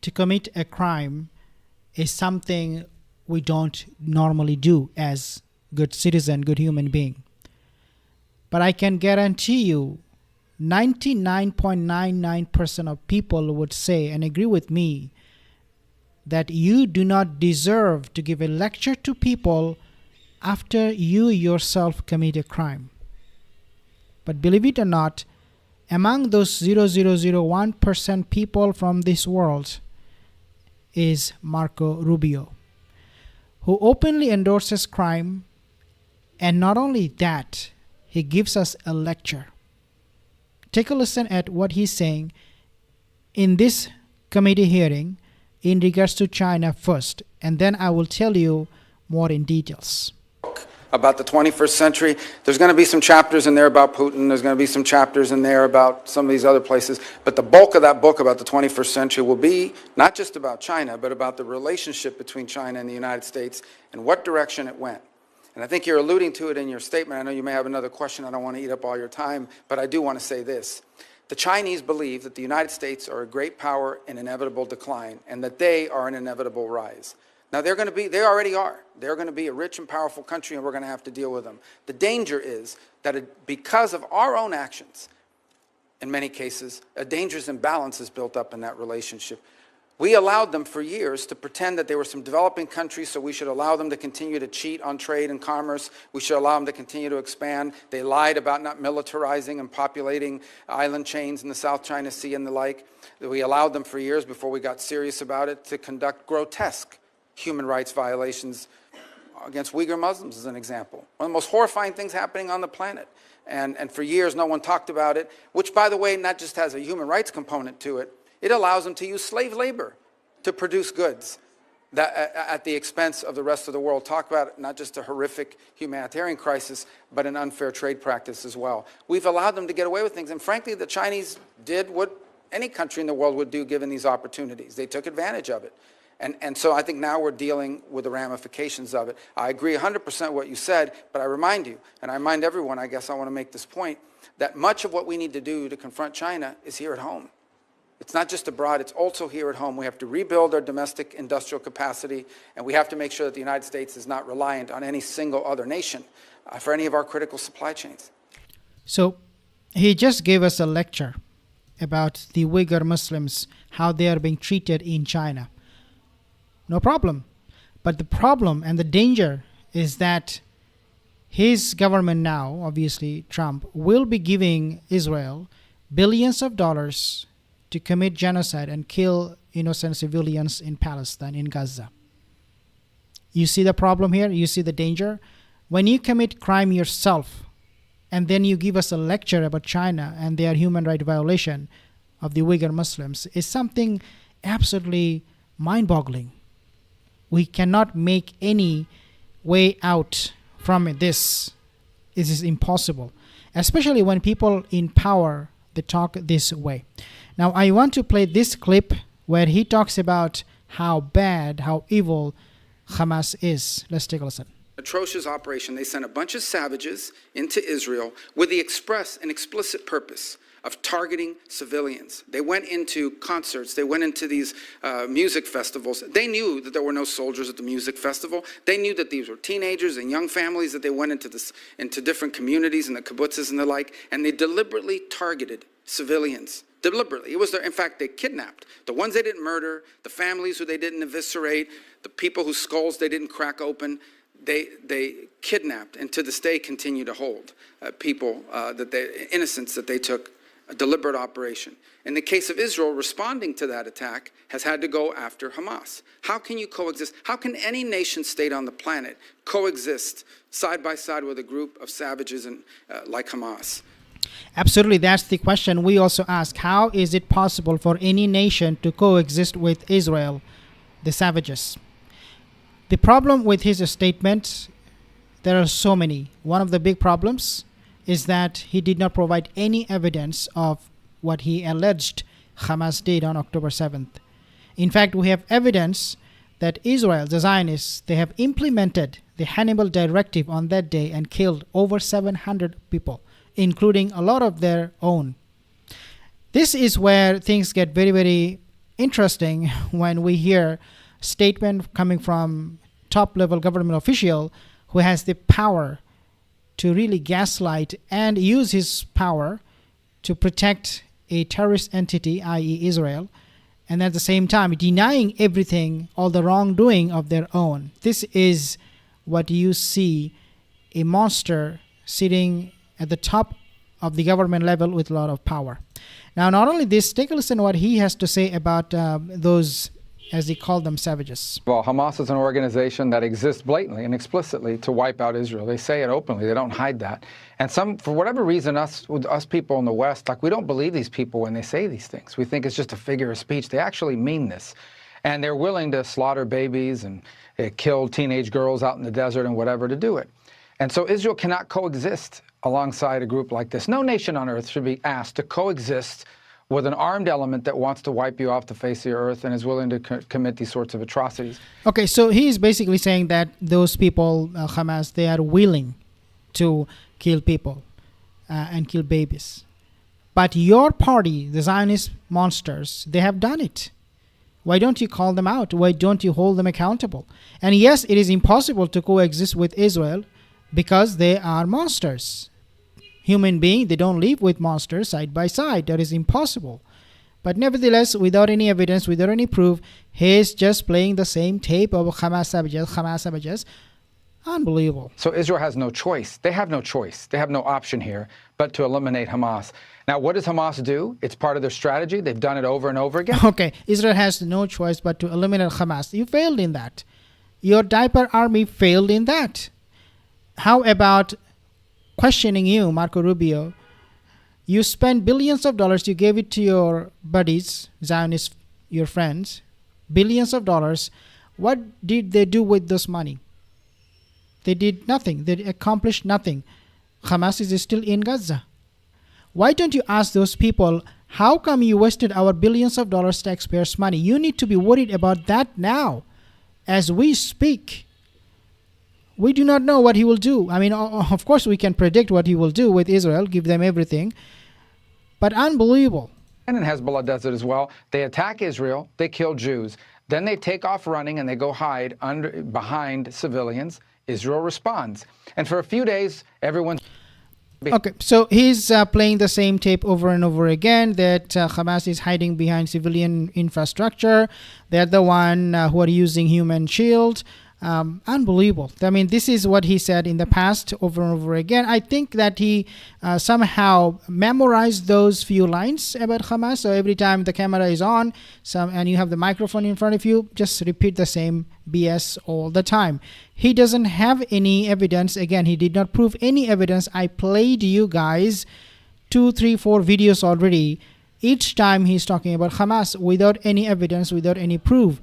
to commit a crime is something we don't normally do as good citizen, good human being. But I can guarantee you 99.99% of people would say and agree with me that you do not deserve to give a lecture to people after you yourself commit a crime. But believe it or not, among those 0.0001% people from this world is Marco Rubio, who openly endorses crime, and not only that, he gives us a lecture. Take a listen at what he's saying in this committee hearing in regards to China first, and then I will tell you more in details. About the 21st century. There's going to be some chapters in there about Putin. There's going to be some chapters in there about some of these other places. But the bulk of that book about the 21st century will be not just about China, but about the relationship between China and the United States and what direction it went. And I think you're alluding to it in your statement. I know you may have another question. I don't want to eat up all your time, but I do want to say this. The Chinese believe that the United States are a great power in inevitable decline and that they are an inevitable rise. Now, they already are. They're going to be a rich and powerful country, and we're going to have to deal with them. The danger is that because of our own actions, in many cases, a dangerous imbalance is built up in that relationship. We allowed them for years to pretend that they were some developing countries, so we should allow them to continue to cheat on trade and commerce. We should allow them to continue to expand. They lied about not militarizing and populating island chains in the South China Sea and the like. We allowed them for years before we got serious about it to conduct grotesque human rights violations against Uyghur Muslims, as an example. One of the most horrifying things happening on the planet. And for years, no one talked about it, which, by the way, not just has a human rights component to it, it allows them to use slave labor to produce goods that, at the expense of the rest of the world. Talk about not just a horrific humanitarian crisis, but an unfair trade practice as well. We've allowed them to get away with things. And frankly, the Chinese did what any country in the world would do given these opportunities. They took advantage of it. And so I think now we're dealing with the ramifications of it. I agree 100% what you said, but I remind you, and I remind everyone, I guess I want to make this point, that much of what we need to do to confront China is here at home. It's not just abroad, it's also here at home. We have to rebuild our domestic industrial capacity, and we have to make sure that the United States is not reliant on any single other nation for any of our critical supply chains. So he just gave us a lecture about the Uyghur Muslims, how they are being treated in China. No problem. But the problem and the danger is that his government now, obviously Trump, will be giving Israel billions of dollars to commit genocide and kill innocent civilians in Palestine, in Gaza. You see the problem here? You see the danger? When you commit crime yourself and then you give us a lecture about China and their human rights violation of the Uyghur Muslims, is something absolutely mind-boggling. We cannot make any way out from this. It is impossible, especially when people in power, they talk this way. Now, I want to play this clip where he talks about how bad, how evil Hamas is. Let's take a listen. Atrocious operation. They sent a bunch of savages into Israel with the express and explicit purpose of targeting civilians. They went into concerts. They went into these music festivals. They knew that there were no soldiers at the music festival. They knew that these were teenagers and young families, that they went into different communities and the kibbutzes and the like, and they deliberately targeted civilians. Deliberately. It was in fact, they kidnapped the ones they didn't murder, the families who they didn't eviscerate, the people whose skulls they didn't crack open. They kidnapped, and to this day continue to hold people, innocents that they took. A deliberate operation. In the case of Israel, responding to that attack has had to go after Hamas. How can you coexist? How can any nation state on the planet coexist side by side with a group of savages like Hamas? Absolutely, that's the question we also ask. How is it possible for any nation to coexist with Israel, the savages? The problem with his statement, there are so many. One of the big problems is that he did not provide any evidence of what he alleged Hamas did on October 7th. In fact, we have evidence that Israel, the Zionists, they have implemented the Hannibal Directive on that day and killed over 700 people, including a lot of their own. This is where things get very, very interesting when we hear statement coming from top level government official who has the power to really gaslight and use his power to protect a terrorist entity, i.e. Israel, and at the same time denying everything, all the wrongdoing of their own. This is what you see, a monster sitting at the top of the government level with a lot of power. Now, not only this, take a listen to what he has to say about those, as he called them, savages. Well, Hamas is an organization that exists blatantly and explicitly to wipe out Israel. They say it openly. They don't hide that. And for whatever reason, us people in the West, we don't believe these people when they say these things. We think it's just a figure of speech. They actually mean this. And they're willing to slaughter babies and kill teenage girls out in the desert and whatever to do it. And so Israel cannot coexist alongside a group like this. No nation on earth should be asked to coexist with an armed element that wants to wipe you off the face of the earth and is willing to commit these sorts of atrocities. Okay, so he's basically saying that those people, Hamas, they are willing to kill people and kill babies. But your party, the Zionist monsters, they have done it. Why don't you call them out? Why don't you hold them accountable? And yes, it is impossible to coexist with Israel because they are monsters. Human beings, they don't live with monsters side by side. That is impossible. But nevertheless, without any evidence, without any proof, he's just playing the same tape of Hamas savages. Unbelievable. So Israel has no choice. They have no choice. They have no option here but to eliminate Hamas. Now, what does Hamas do? It's part of their strategy. They've done it over and over again. Okay, Israel has no choice but to eliminate Hamas. You failed in that. Your diaper army failed in that. How about questioning you, Marco Rubio? You spent billions of dollars. You gave it to your buddies, Zionists, your friends, billions of dollars. What did they do with this money? They did nothing. They accomplished nothing. Hamas is still in Gaza. Why don't you ask those people, how come you wasted our billions of dollars taxpayers' money? You need to be worried about that now. As we speak, we do not know what he will do. I mean, of course, we can predict what he will do with Israel, give them everything. But unbelievable. And in Hezbollah does it as well. They attack Israel, they kill Jews. Then they take off running and they go hide behind civilians. Israel responds. And for a few days, everyone's... Okay, so he's playing the same tape over and over again, that Hamas is hiding behind civilian infrastructure. They're the one who are using human shield. Unbelievable. I mean, this is what he said in the past over and over again. I think that he somehow memorized those few lines about Hamas. So every time the camera is on and you have the microphone in front of you, just repeat the same BS all the time. He doesn't have any evidence. Again, he did not prove any evidence. I played you guys 2, 3, 4 videos already. Each time he's talking about Hamas without any evidence, without any proof.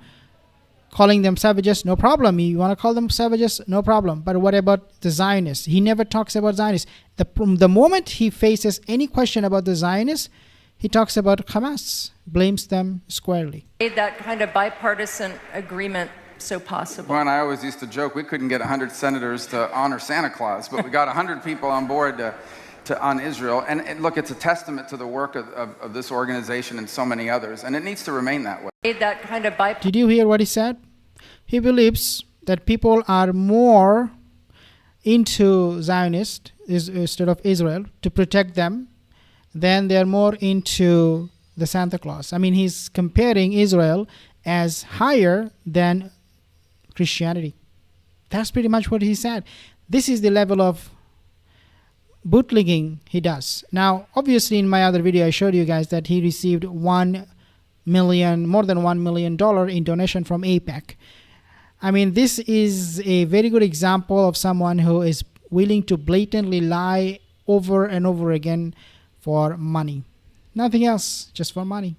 Calling them savages, no problem. You want to call them savages, no problem. But what about the Zionists? He never talks about Zionists. The moment he faces any question about the Zionists, he talks about Hamas, blames them squarely. Made that kind of bipartisan agreement so possible. Well, and I always used to joke we couldn't get 100 senators to honor Santa Claus, but we got 100 people on board on Israel. And look, it's a testament to the work of this organization and so many others, and it needs to remain that way. Made that kind of Did you hear what he said? He believes that people are more into Zionist instead of Israel to protect them than they're more into the Santa Claus. I mean, he's comparing Israel as higher than Christianity. That's pretty much what he said. This is the level of bootlegging he does. Now, obviously, in my other video, I showed you guys that he received more than $1 million in donation from AIPAC. I mean, this is a very good example of someone who is willing to blatantly lie over and over again for money. Nothing else, just for money.